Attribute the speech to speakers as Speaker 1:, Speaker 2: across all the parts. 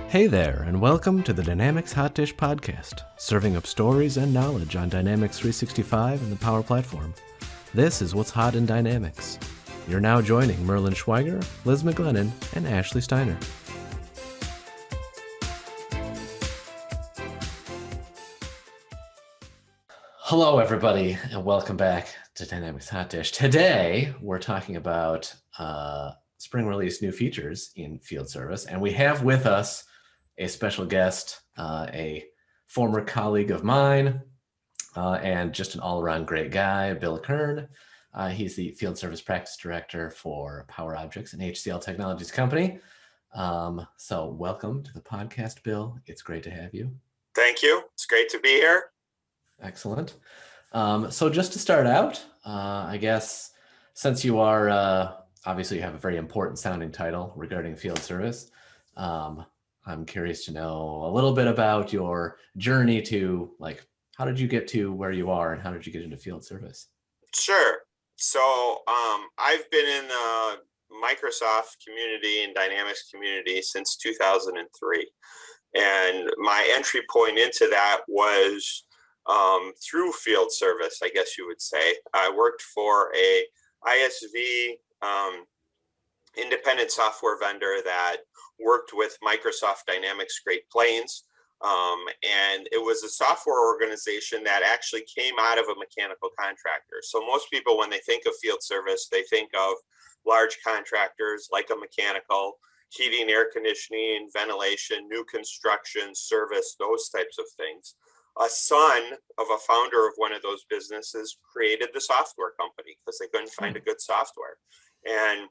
Speaker 1: Hey there, and welcome to the Dynamics Hot Dish Podcast, serving up stories and knowledge on Dynamics 365 and the Power Platform. This is What's Hot in Dynamics. You're now joining Merlin Schweiger, Liz McGlennon, and Ashley Steiner. Hello, everybody, and welcome back to Dynamics Hot Dish. Today, we're talking about spring release new features in field service, and we have with us a special guest, a former colleague of mine, and just an all-around great guy, Bill Kern. He's the field service practice director for PowerObjects, an HCL Technologies company. So welcome to the podcast, Bill. It's great to have you.
Speaker 2: Thank you. It's great to be here.
Speaker 1: Excellent. So just to start out, I guess, since you are, obviously you have a very important sounding title regarding field service, I'm curious to know a little bit about your journey to, like, how did you get to where you are and how did you get into field service?
Speaker 2: Sure. So I've been in the Microsoft community and Dynamics community since 2003. And my entry point into that was through field service, I guess you would say. I worked for a ISV independent software vendor that worked with Microsoft Dynamics Great Plains. And it was a software organization that actually came out of a mechanical contractor. So most people, when they think of field service, they think of large contractors like a mechanical, heating, air conditioning, ventilation, new construction, service, those types of things. A son of a founder of one of those businesses created the software company because they couldn't find a good software. And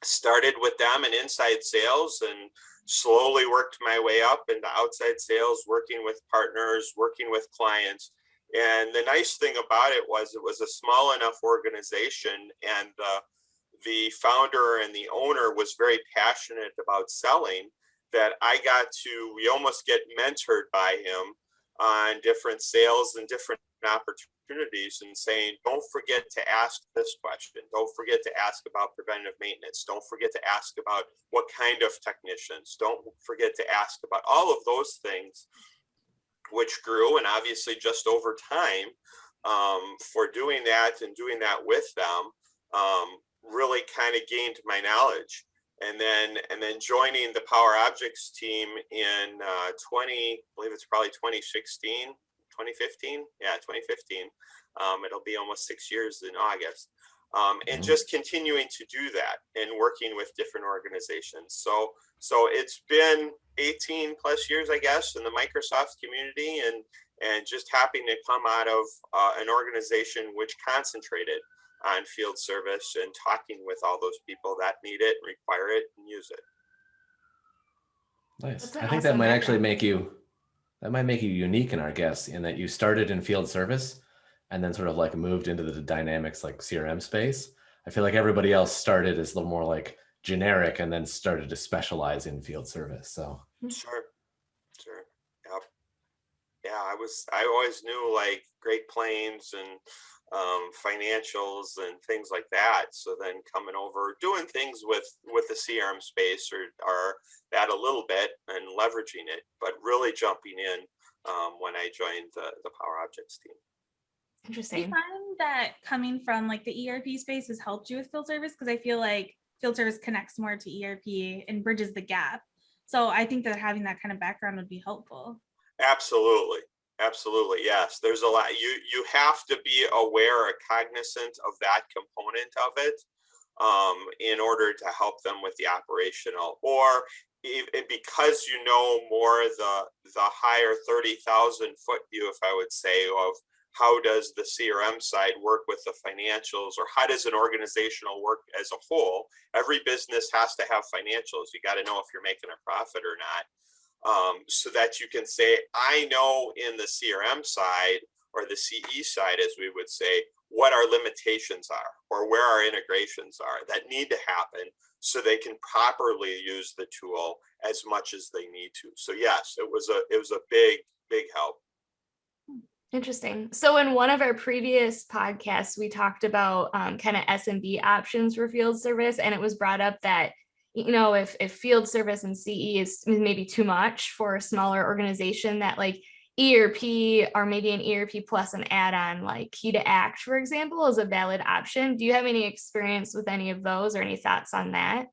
Speaker 2: started with them in inside sales and slowly worked my way up into outside sales, working with partners, working with clients. And the nice thing about it was a small enough organization, and the founder and the owner was very passionate about selling that we almost get mentored by him on different sales and different opportunities, and saying, don't forget to ask this question. Don't forget to ask about preventive maintenance. Don't forget to ask about what kind of technicians. Don't forget to ask about all of those things, which grew. And obviously just over time, for doing that and doing that with them, really kind of gained my knowledge. And then joining the PowerObjects team in I believe it's probably 2016, 2015. Yeah, 2015. It'll be almost 6 years in August. And just continuing to do that and working with different organizations. So it's been 18 plus years, I guess, in the Microsoft community, and just happening to come out of an organization which concentrated on field service and talking with all those people that need it, require it, and use it.
Speaker 1: Nice. I think that might actually make you unique in our guests, in that you started in field service and then sort of like moved into the Dynamics like CRM space. I feel like everybody else started as a little more like generic and then started to specialize in field service. So
Speaker 2: Sure. Yep. Yeah, I always knew like Great Plains and financials and things like that. So then coming over, doing things with the CRM space or that a little bit and leveraging it, but really jumping in when I joined the PowerObjects team.
Speaker 3: Interesting.
Speaker 4: Do you find that coming from like the ERP space has helped you with field service? Because I feel like field service connects more to ERP and bridges the gap. So I think that having that kind of background would be helpful.
Speaker 2: Absolutely. Yes. There's a lot. You have to be aware or cognizant of that component of it in order to help them with the operational, or because you know more the higher 30,000 foot view, if I would say, of how does the CRM side work with the financials, or how does an organizational work as a whole? Every business has to have financials. You got to know if you're making a profit or not. So that you can say, I know in the CRM side or the CE side, as we would say, what our limitations are or where our integrations are that need to happen so they can properly use the tool as much as they need to. So yes, it was a big help.
Speaker 3: Interesting. So in one of our previous podcasts, we talked about kind of SMB options for field service, and it was brought up that if field service and CE is maybe too much for a smaller organization, that like ERP or maybe an ERP plus an add-on like Key to Act, for example, is a valid option. Do you have any experience with any of those or any thoughts on that?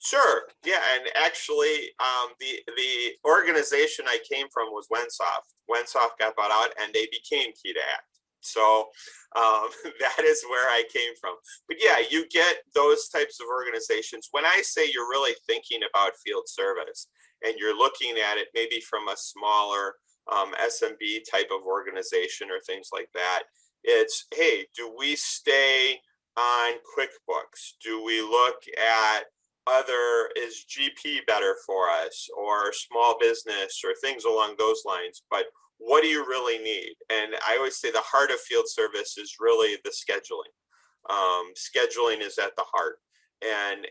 Speaker 2: Sure. Yeah, and actually, the organization I came from was Wensoft. Wensoft got bought out, and they became Key to Act. So that is where I came from. But yeah, you get those types of organizations. When I say you're really thinking about field service, and you're looking at it maybe from a smaller SMB type of organization or things like that, it's, hey, do we stay on QuickBooks? Do we look at is GP better for us, or small business, or things along those lines? But what do you really need? And I always say the heart of field service is really the scheduling. Scheduling is at the heart. And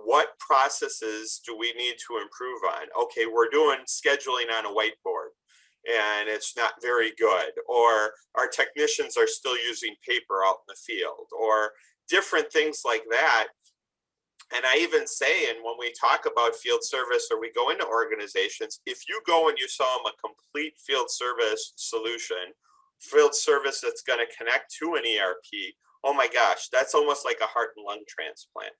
Speaker 2: what processes do we need to improve on? Okay, we're doing scheduling on a whiteboard and it's not very good, or our technicians are still using paper out in the field, or different things like that. And I even say, and when we talk about field service or we go into organizations, if you go and you sell them a complete field service solution, field service that's going to connect to an ERP, oh my gosh, that's almost like a heart and lung transplant.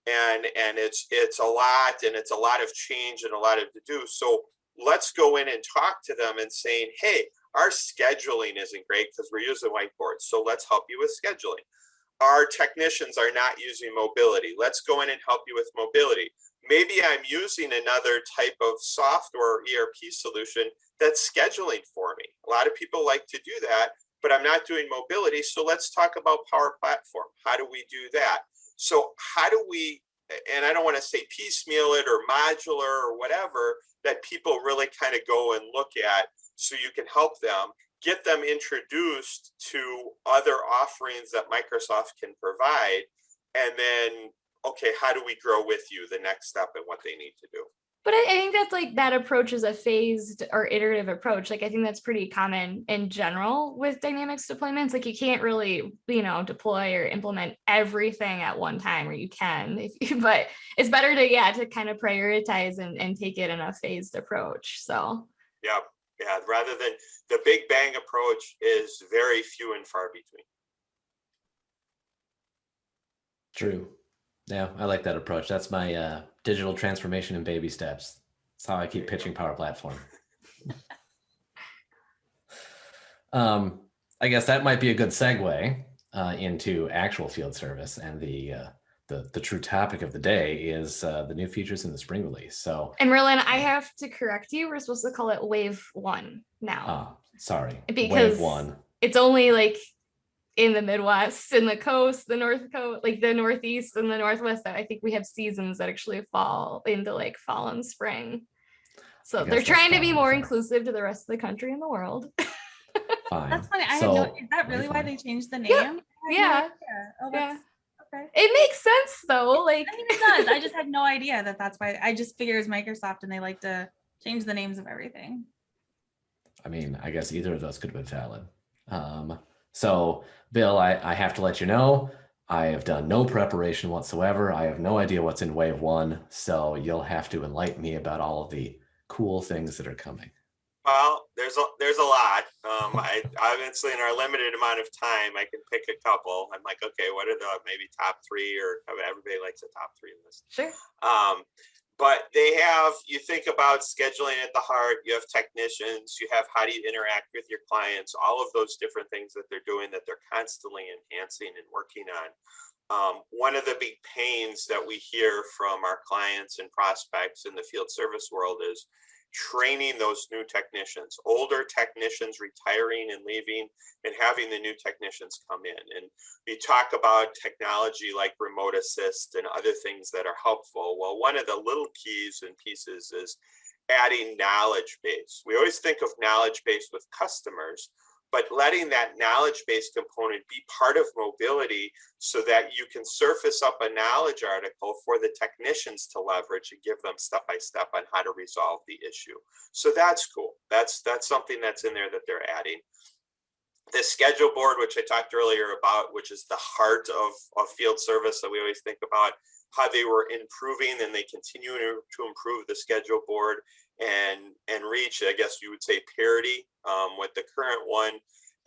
Speaker 2: And it's a lot, and it's a lot of change and a lot of to do. So let's go in and talk to them and saying, hey, our scheduling isn't great because we're using whiteboards. So let's help you with scheduling. Our technicians are not using mobility. Let's go in and help you with mobility. Maybe I'm using another type of software ERP solution that's scheduling for me. A lot of people like to do that, but I'm not doing mobility. So let's talk about Power Platform. How do we do that? So how do we, and I don't want to say piecemeal it or modular or whatever, that people really kind of go and look at so you can help them, get them introduced to other offerings that Microsoft can provide, and then, okay, how do we grow with you the next step and what they need to do?
Speaker 3: But I think that's like that approach is a phased or iterative approach. Like I think that's pretty common in general with Dynamics deployments. Like you can't really, deploy or implement everything at one time, or you can, but it's better to kind of prioritize and take it in a phased approach. So
Speaker 2: yeah, rather than the big bang approach is very few and far between.
Speaker 1: True. Yeah, I like that approach. That's my digital transformation in baby steps. That's how I keep pitching Power Platform. I guess that might be a good segue into actual field service, and the true topic of the day is the new features in the spring release. So,
Speaker 3: and Merlin, I have to correct you. We're supposed to call it Wave 1 now.
Speaker 1: Sorry,
Speaker 3: because
Speaker 1: Wave 1.
Speaker 3: It's only like in the Midwest, in the coast, the North Coast, like the Northeast and the Northwest, that I think we have seasons that actually fall into like fall and spring. So they're trying to be more inclusive to the rest of the country and the world.
Speaker 4: Fine. That's funny. I had no, is that really why they changed the name?
Speaker 3: Yeah.
Speaker 4: Okay.
Speaker 3: It makes sense though. Like
Speaker 4: I mean, it does. I just had no idea that's why. I just figured it was Microsoft and they like to change the names of everything.
Speaker 1: I mean, I guess either of those could have been valid. So, Bill, I have to let you know, I have done no preparation whatsoever. I have no idea what's in Wave 1, so you'll have to enlighten me about all of the cool things that are coming.
Speaker 2: Well, there's a lot. I obviously, in our limited amount of time, I can pick a couple. I'm like, okay, what are the maybe top 3, or everybody likes a top 3 list.
Speaker 3: Sure.
Speaker 2: But they have, you think about scheduling at the heart, you have technicians, you have how do you interact with your clients, all of those different things that they're doing that they're constantly enhancing and working on. One of the big pains that we hear from our clients and prospects in the field service world is training those new technicians, older technicians retiring and leaving, and having the new technicians come in. And you talk about technology like remote assist and other things that are helpful. Well, one of the little keys and pieces is adding knowledge base. We always think of knowledge base with customers, but letting that knowledge base component be part of mobility so that you can surface up a knowledge article for the technicians to leverage and give them step-by-step on how to resolve the issue. So that's cool. That's something that's in there that they're adding. The schedule board, which I talked earlier about, which is the heart of field service that we always think about, how they were improving, and they continue to improve the schedule board and reach, I guess you would say, parity with the current one.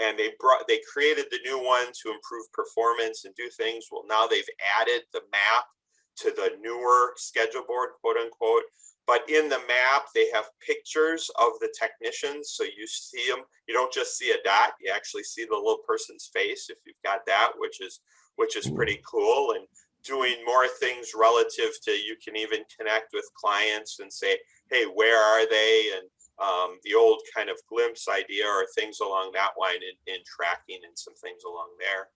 Speaker 2: And they created the new one to improve performance and do things. Well, now they've added the map to the newer schedule board, quote unquote. But in the map, they have pictures of the technicians. So you see them, you don't just see a dot, you actually see the little person's face if you've got that, which is pretty cool. And doing more things relative to, you can even connect with clients and say, hey, where are they? And the old kind of glimpse idea or things along that line in tracking and some things along there.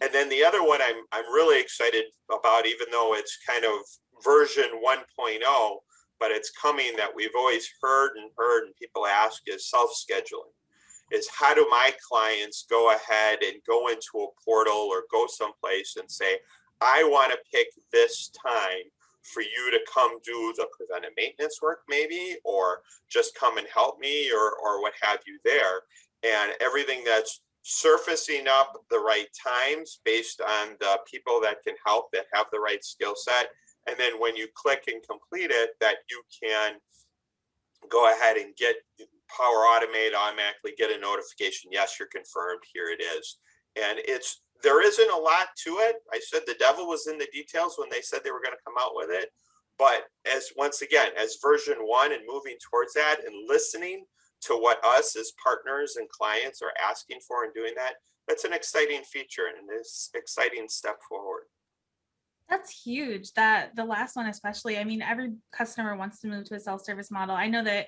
Speaker 2: And then the other one I'm really excited about, even though it's kind of version 1.0, but it's coming, that we've always heard and people ask, is self-scheduling. Is how do my clients go ahead and go into a portal or go someplace and say, I want to pick this time for you to come do the preventive maintenance work maybe, or just come and help me, or what have you there. And everything that's surfacing up the right times based on the people that can help, that have the right skill set. And then when you click and complete it, that you can go ahead and get Power Automate automatically get a notification. Yes, you're confirmed. Here it is. And there isn't a lot to it. I said the devil was in the details when they said they were going to come out with it. But once again, as version 1 and moving towards that and listening to what us as partners and clients are asking for and doing that, that's an exciting feature and this exciting step forward.
Speaker 4: That's huge. That the last one, especially, I mean, every customer wants to move to a self-service model. I know that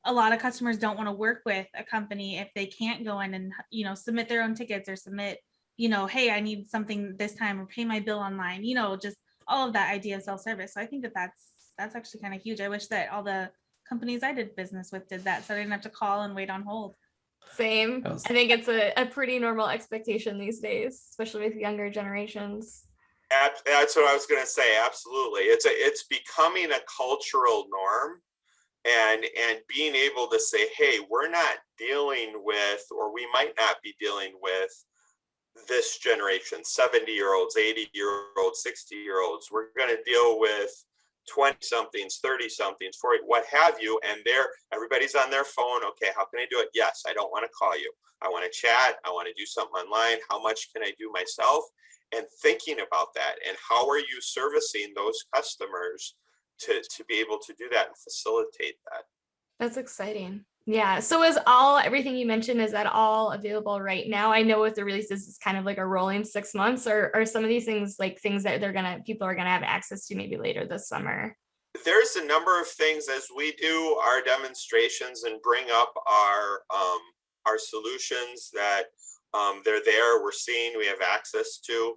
Speaker 4: a lot of customers don't want to work with a company if they can't go in and, submit their own tickets or submit, hey, I need something this time, or pay my bill online, just all of that idea of self-service. So I think that's actually kind of huge. I wish that all the companies I did business with did that, so I didn't have to call and wait on hold.
Speaker 3: Same. I think it's a pretty normal expectation these days, especially with younger generations.
Speaker 2: That's what I was going to say. Absolutely. It's becoming a cultural norm, and being able to say, hey, we're not dealing with, or we might not be dealing with this generation, 70-year-olds, 80-year-olds, 60-year-olds. We're going to deal with 20-somethings, 30-somethings, 40, what have you. And everybody's on their phone. Okay, how can I do it? Yes, I don't want to call you. I want to chat. I want to do something online. How much can I do myself? And thinking about that, and how are you servicing those customers to be able to do that and facilitate that.
Speaker 3: That's exciting. Yeah. So everything you mentioned, is that all available right now? I know with the releases, it's kind of like a rolling 6 months, or some of these things like things that people are gonna have access to maybe later this summer.
Speaker 2: There's a number of things as we do our demonstrations and bring up our solutions that they're there, we're seeing, we have access to.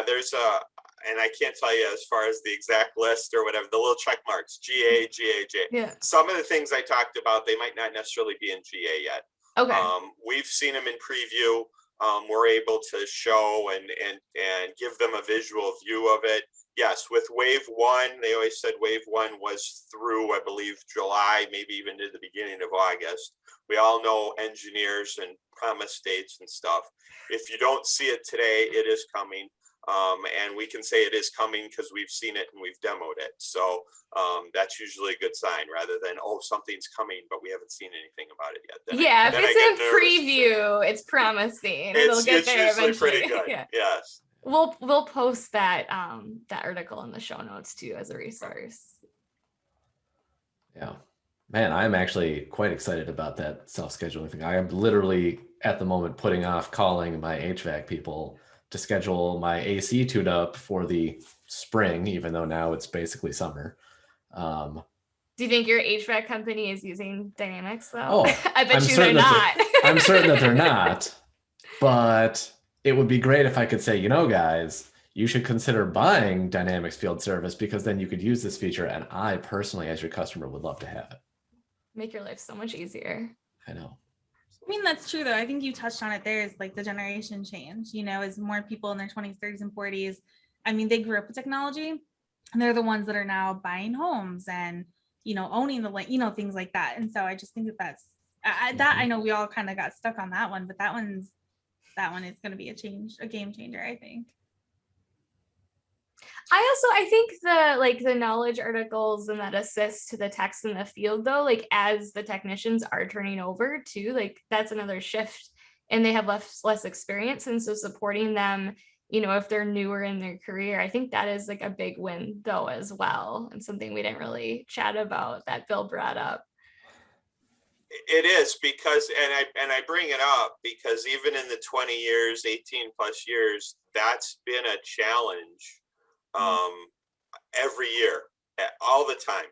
Speaker 2: There's and I can't tell you as far as the exact list or whatever, the little check marks, GA, GA.
Speaker 3: Yeah.
Speaker 2: Some of the things I talked about, they might not necessarily be in GA yet.
Speaker 3: Okay.
Speaker 2: We've seen them in preview. We're able to show and give them a visual view of it. Yes, with wave 1, they always said wave 1 was through, I believe, July, maybe even to the beginning of August. We all know engineers and promise dates and stuff. If you don't see it today, it is coming. And we can say it is coming because we've seen it and we've demoed it. So that's usually a good sign, rather than, oh, something's coming, but we haven't seen anything about it yet.
Speaker 3: If it's in preview, it's promising. It'll get there eventually.
Speaker 2: Pretty good.
Speaker 3: Yeah.
Speaker 2: Yes.
Speaker 3: We'll post that article in the show notes too as a resource.
Speaker 1: Yeah, man, I'm actually quite excited about that self-scheduling thing. I am literally at the moment putting off calling my HVAC people to schedule my AC tune-up for the spring, even though now it's basically summer.
Speaker 3: Do you think your HVAC company is using Dynamics though?
Speaker 1: Oh,
Speaker 3: I bet they're not.
Speaker 1: I'm certain that they're not, but it would be great if I could say, guys, you should consider buying Dynamics Field Service, because then you could use this feature, and I personally, as your customer, would love to have it. Make
Speaker 3: your life so much easier.
Speaker 1: I know.
Speaker 4: I mean, that's true though. I think you touched on it there, is like the generation change, as more people in their 20s, 30s, and 40s. I mean, they grew up with technology, and they're the ones that are now buying homes and, owning the, things like that. And so I just think that's I know we all kind of got stuck on that one, but that one is going to be a game changer, I think.
Speaker 3: I think the knowledge articles and that assist to the techs in the field though, like as the technicians are turning over too, like that's another shift and they have less experience. And so supporting them, if they're newer in their career, I think that is like a big win though as well. And something we didn't really chat about that Bill brought up.
Speaker 2: It is because, and I bring it up because even in the 20 years, 18 plus years, that's been a challenge every year, all the time.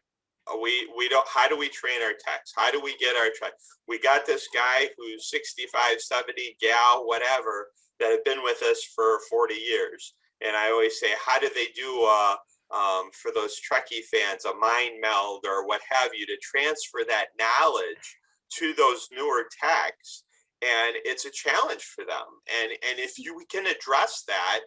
Speaker 2: We don't, how do we train our techs? How do we get our we got this guy who's 65, 70, gal, whatever, that have been with us for 40 years. And I always say, how do they do for those Trekkie fans, a mind meld or what have you, to transfer that knowledge to those newer techs? And it's a challenge for them. And if we can address that,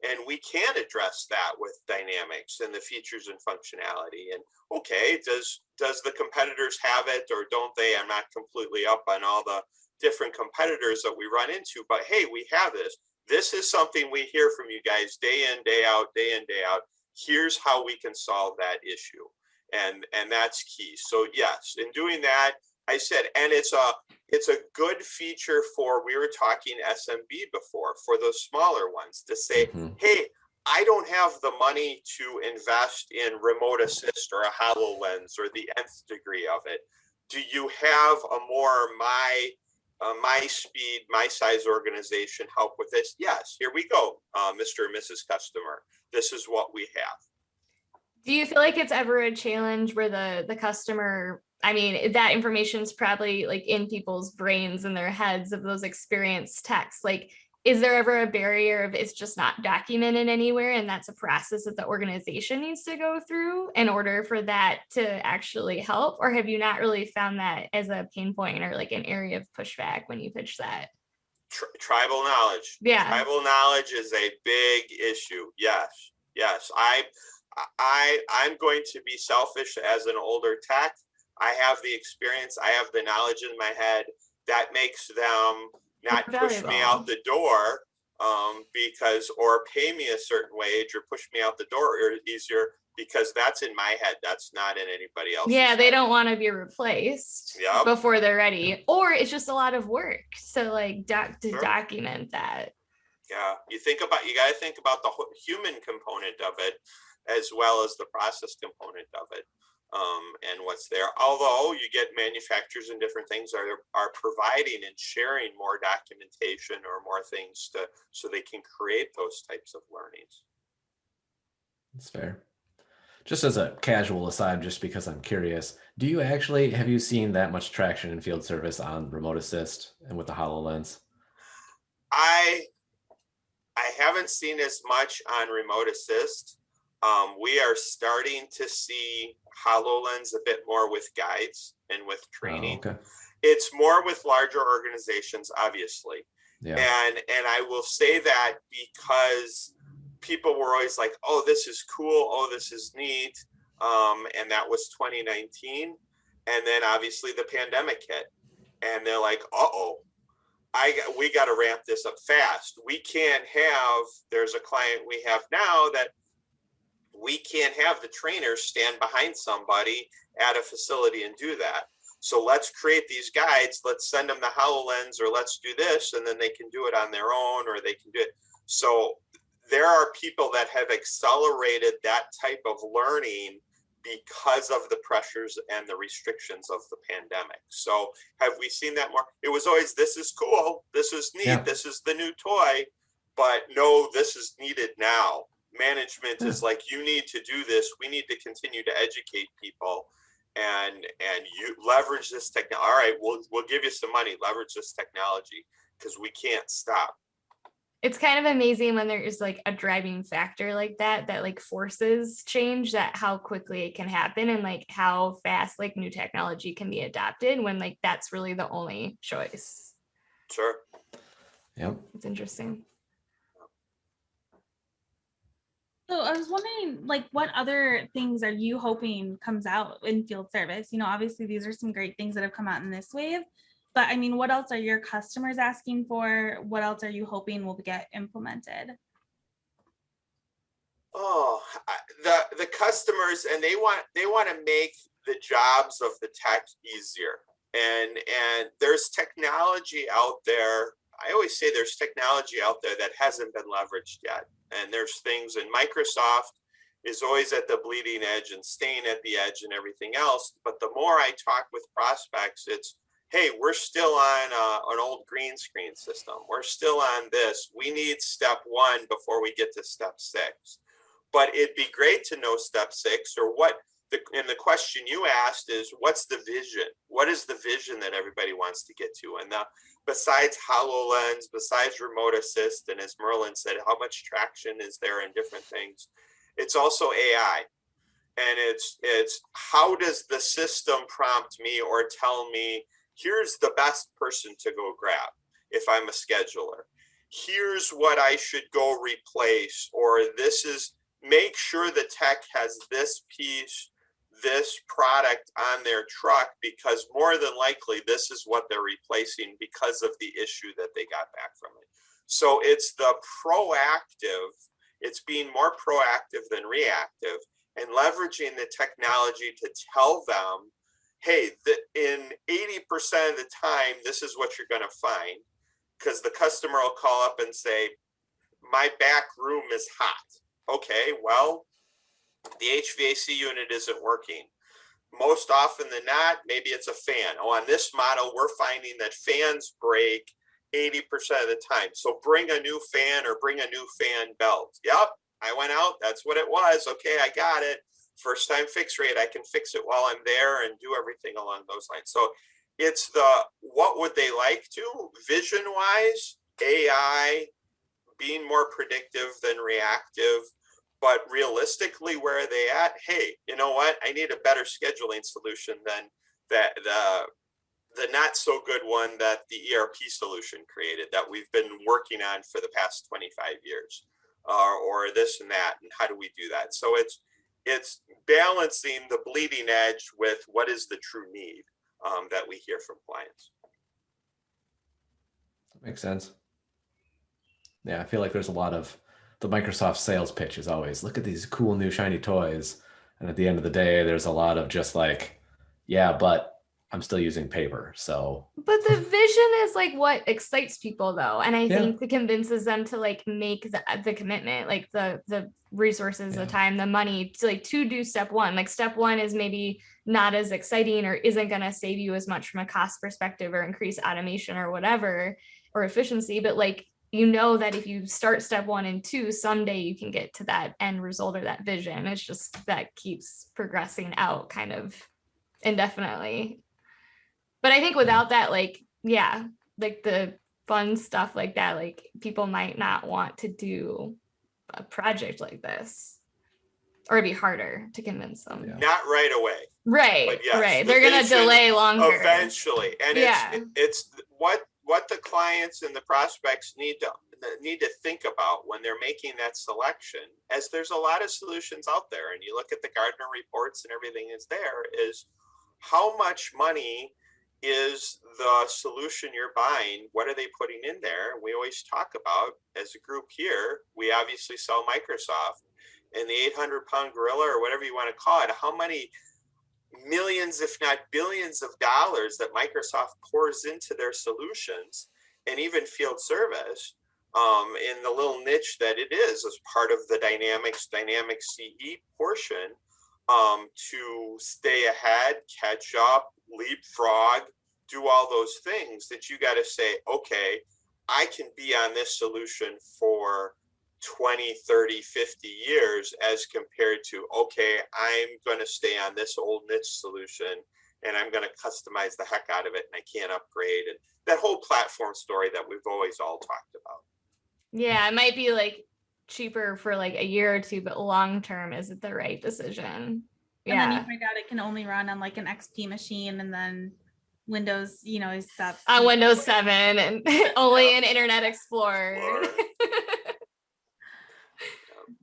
Speaker 2: and we can address that with dynamics and the features and functionality. And okay, does the competitors have it or don't they? I'm not completely up on all the different competitors that we run into, but hey, we have this. This is something we hear from you guys day in, day out, day in, day out. Here's how we can solve that issue. And that's key. So yes, in doing that, I said, and it's a good feature for, we were talking SMB before, for those smaller ones to say, hey, I don't have the money to invest in remote assist or a HoloLens or the nth degree of it. Do you have a more my speed, my size organization help with this? Yes, here we go, Mr. and Mrs. Customer. This is what we have.
Speaker 3: Do you feel like it's ever a challenge where the customer, I mean, that information is probably like in people's brains and their heads of those experienced techs. Like, is there ever a barrier of it's just not documented anywhere and that's a process that the organization needs to go through in order for that to actually help? Or have you not really found that as a pain point or like an area of pushback when you pitch that?
Speaker 2: Tribal knowledge.
Speaker 3: Yeah.
Speaker 2: Tribal knowledge is a big issue. Yes. I'm going to be selfish as an older tech. I have the experience. I have the knowledge in my head that makes them not push me out the door because, or pay me a certain wage or push me out the door easier because that's in my head. That's not in anybody else's
Speaker 3: Yeah, they
Speaker 2: head.
Speaker 3: don't want to be replaced before they're ready, or it's just a lot of work. So like document that.
Speaker 2: Yeah, you got to think about the human component of it as well as the process component of it. And what's there. Although you get manufacturers and different things are providing and sharing more documentation or more things so they can create those types of learnings.
Speaker 1: That's fair. Just as a casual aside, just because I'm curious, have you seen that much traction in field service on remote assist and with the HoloLens?
Speaker 2: I haven't seen as much on remote assist. We are starting to see HoloLens a bit more with guides and with training.
Speaker 1: Oh, okay.
Speaker 2: It's more with larger organizations, obviously. Yeah. And I will say that because people were always like, oh, this is cool. Oh, this is neat. And that was 2019. And then obviously the pandemic hit and they're like, we got to ramp this up fast. There's a client we have now that we can't have the trainers stand behind somebody at a facility and do that. So let's create these guides. Let's send them the HoloLens or let's do this. And then they can do it on their own or they can do it. So there are people that have accelerated that type of learning because of the pressures and the restrictions of the pandemic. So have we seen that more? It was always, this is cool. This is neat. Yeah. This is the new toy. But no, this is needed now. Management is like, you need to do this. We need to continue to educate people and you leverage this technology. All right, we'll give you some money, leverage this technology because we can't stop.
Speaker 3: It's kind of amazing when there is like a driving factor like that like forces change, that how quickly it can happen and like how fast like new technology can be adopted when like that's really the only choice.
Speaker 2: Sure.
Speaker 1: Yep.
Speaker 3: It's interesting.
Speaker 4: So I was wondering, like, what other things are you hoping comes out in field service? You know, obviously these are some great things that have come out in this wave, but I mean, what else are your customers asking for? What else are you hoping will get implemented?
Speaker 2: Oh, the customers, and they want to make the jobs of the tech easier. And there's technology out there. I always say there's technology out there that hasn't been leveraged yet. And there's things, and Microsoft is always at the bleeding edge and staying at the edge and everything else. But the more I talk with prospects, it's, hey, we're still on an old green screen system. We're still on this. We need step 1 before we get to step 6. But it'd be great to know step 6, or what. And the question you asked is, what's the vision? What is the vision that everybody wants to get to? And besides HoloLens, besides remote assist, and as Merlin said, how much traction is there in different things? It's also AI. And it's how does the system prompt me or tell me, here's the best person to go grab if I'm a scheduler. Here's what I should go replace, or this is, make sure the tech has this piece, this product on their truck, because more than likely this is what they're replacing because of the issue that they got back from it. So it's the proactive, it's being more proactive than reactive, and leveraging the technology to tell them, hey, in 80% of the time, this is what you're going to find. Because the customer will call up and say, my back room is hot. Okay, well, the HVAC unit isn't working. Most often than not, maybe it's a fan. Oh, on this model, we're finding that fans break 80% of the time. So bring a new fan, or bring a new fan belt. Yep, I went out. That's what it was. Okay, I got it. First time fix rate. I can fix it while I'm there and do everything along those lines. So it's the, what would they like to, vision wise, AI, being more predictive than reactive. But realistically, where are they at? Hey, you know what? I need a better scheduling solution than that the not so good one that the ERP solution created that we've been working on for the past 25 years, or this and that. And how do we do that? So it's balancing the bleeding edge with what is the true need that we hear from clients.
Speaker 1: That makes sense. Yeah, I feel like there's a lot of the Microsoft sales pitch is always, look at these cool new shiny toys. And at the end of the day, there's a lot of just like, yeah, but I'm still using paper. So,
Speaker 3: but the vision is like what excites people though. And I
Speaker 1: Yeah.
Speaker 3: think it convinces them to like make the commitment, like the resources, the time, the money to like to do step 1. Like step 1 is maybe not as exciting or isn't going to save you as much from a cost perspective or increase automation or whatever, or efficiency. But like, you know that if you start step 1 and 2, someday you can get to that end result or that vision. It's just that keeps progressing out kind of indefinitely. But I think without that, like, yeah, like the fun stuff like that, like people might not want to do a project like this, or it'd be harder to convince them.
Speaker 1: Yeah.
Speaker 2: Not right away.
Speaker 3: Right,
Speaker 2: But yes,
Speaker 3: right.
Speaker 2: the
Speaker 3: They're gonna
Speaker 2: vision
Speaker 3: delay longer.
Speaker 2: eventually. And it's what the clients and the prospects need to think about when they're making that selection, as there's a lot of solutions out there, and you look at the Gartner reports and everything is there, is how much money is the solution you're buying? What are they putting in there? We always talk about, as a group here, we obviously sell Microsoft, and the 800-pound gorilla, or whatever you want to call it, how many millions, if not billions of dollars that Microsoft pours into their solutions, and even field service, in the little niche that it is as part of the dynamic CE portion, to stay ahead, catch up, leapfrog, do all those things that you got to say, okay, I can be on this solution for 20, 30, 50 years, as compared to, okay, I'm going to stay on this old niche solution and I'm going to customize the heck out of it and I can't upgrade. And that whole platform story that we've always all talked about.
Speaker 3: Yeah, it might be like cheaper for like a year or 2, but long term, is it the right decision?
Speaker 4: And then you find out it can only run on like an XP machine, and then Windows, stops
Speaker 3: on Windows 7 and only in Internet Explorer.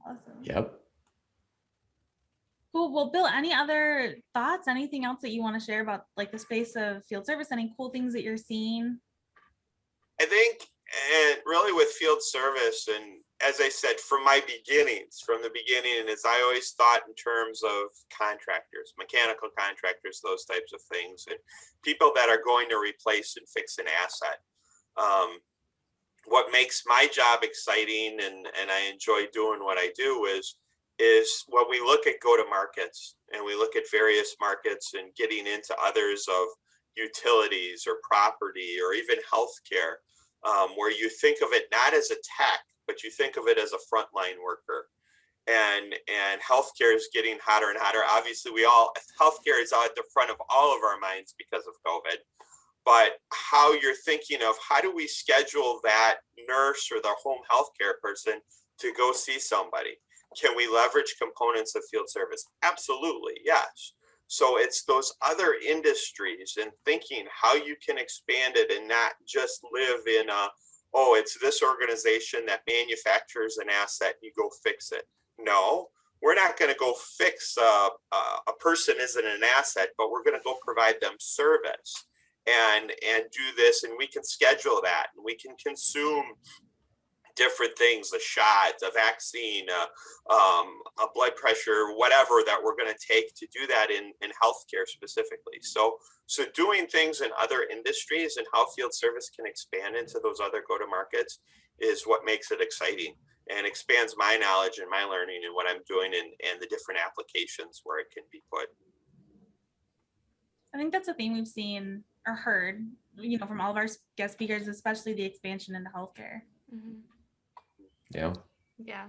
Speaker 4: Awesome.
Speaker 1: Yep.
Speaker 4: Cool. Well, Bill, any other thoughts? Anything else that you want to share about like the space of field service? Any cool things that you're seeing?
Speaker 2: I think, and really with field service, and as I said, from my beginnings, from the beginning, is I always thought in terms of contractors, mechanical contractors, those types of things, and people that are going to replace and fix an asset. What makes my job exciting, and I enjoy doing what I do, is when we look at go-to-markets and we look at various markets and getting into others of utilities or property or even healthcare, where you think of it not as a tech, but you think of it as a frontline worker. And healthcare is getting hotter and hotter. Obviously, healthcare is at the front of all of our minds because of COVID. But how you're thinking of how do we schedule that nurse or the home healthcare person to go see somebody? Can we leverage components of field service? Absolutely, yes. So it's those other industries and thinking how you can expand it and not just live in it's this organization that manufactures an asset and you go fix it. No, we're not going to go fix a person isn't an asset, but we're going to go provide them service and do this, and we can schedule that, and we can consume different things, a shot, a vaccine, a blood pressure, whatever that we're going to take to do that in healthcare specifically. So doing things in other industries and how field service can expand into those other go-to-markets is what makes it exciting and expands my knowledge and my learning and what I'm doing and the different applications where it can be put.
Speaker 4: I think that's a theme we've seen or heard, from all of our guest speakers, especially the expansion into healthcare.
Speaker 3: Mm-hmm.
Speaker 1: Yeah.
Speaker 3: Yeah.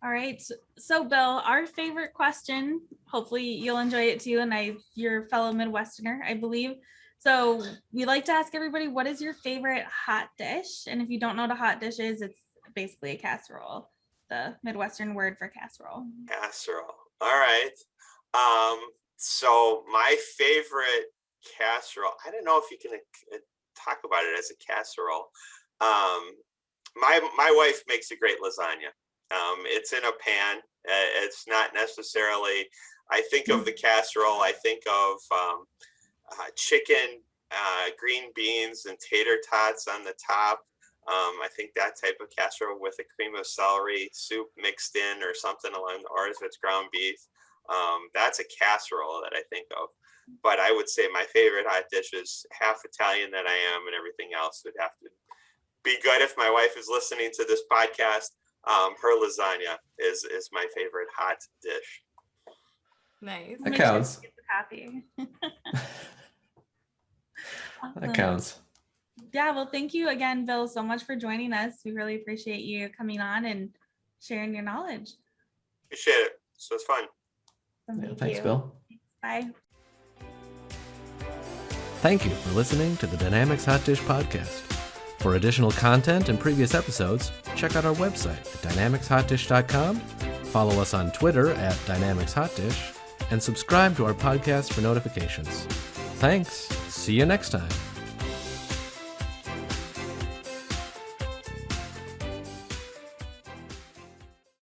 Speaker 4: All right. So Bill, our favorite question, hopefully you'll enjoy it too. And you're a fellow Midwesterner, I believe. So we like to ask everybody, what is your favorite hot dish? And if you don't know what a hot dish is, it's basically a casserole, the Midwestern word for casserole.
Speaker 2: Casserole. All right. So my favorite casserole, I don't know if you can talk about it as a casserole. My wife makes a great lasagna. It's in a pan. It's not necessarily, I think of the casserole, I think of chicken, green beans, and tater tots on the top. I think that type of casserole with a cream of celery soup mixed in or something along, or if it's ground beef. That's a casserole that I think of. But I would say my favorite hot dish is half Italian that I am, and everything else would have to be good. If my wife is listening to this podcast, her lasagna is my favorite hot dish.
Speaker 3: Nice.
Speaker 1: That counts.
Speaker 4: Happy.
Speaker 1: That counts.
Speaker 4: Yeah, well, thank you again, Bill, so much for joining us. We really appreciate you coming on and sharing your knowledge.
Speaker 2: Appreciate it. So it's fun.
Speaker 1: Yeah, thanks, Bill.
Speaker 4: Bye.
Speaker 1: Thank you for listening to the Dynamics Hot Dish podcast. For additional content and previous episodes, check out our website at dynamicshotdish.com, follow us on Twitter at dynamicshotdish, and subscribe to our podcast for notifications. Thanks. See you next time.